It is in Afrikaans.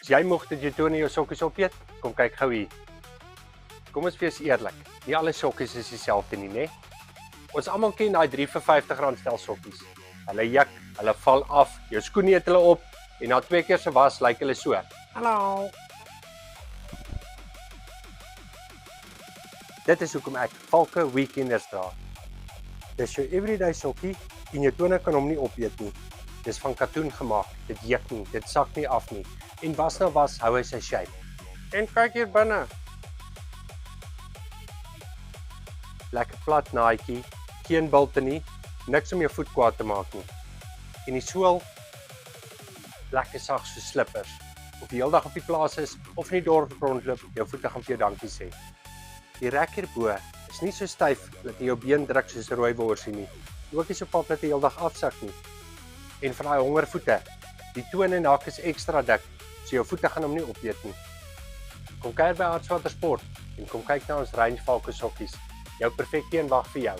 As jy moeg dat jy toe in jou sokkies opeet, kom kyk gou hier. Kom ons wees eerlik, nie alle sokkies is dieselfde nie, né? Ons almal ken daai 3 vir R50 stel sokkies. Hulle juk, hulle val af, jou skoene eet hulle op en na 2 keer se was lyk hulle so. Hallo. Dit is hoekom ek Valke Weekenders dra. Dis jou everyday sokkie en jou tone kan hom nie opeet nie. Dis van katoen gemaak, dit juk nie, dit sak nie af nie. En was na was hou hy sy shape. En kyk hier binne. Lekker plat naaitjie, geen bulte nie, niks om jou voet kwaad te maak nie. En die sool, lekker sag so slippers. Of jy heeldag op die plaas is, of in die dorp rondloop, jou voete gaan vir jou dankie sê. Die rek hierbo is nie so styf dat jy jou been druk soos 'n rooi worsie nie. Ook nie so pap dat jy heeldag afsak nie. En vir daai hongervoete, die toon en hak is ekstra dik, so jou voete gaan hom nie opeet nie. Kom kuier by Hartswater Sport en kom kyk na ons range Valke sokkies. Jou perfekte een wag vir jou.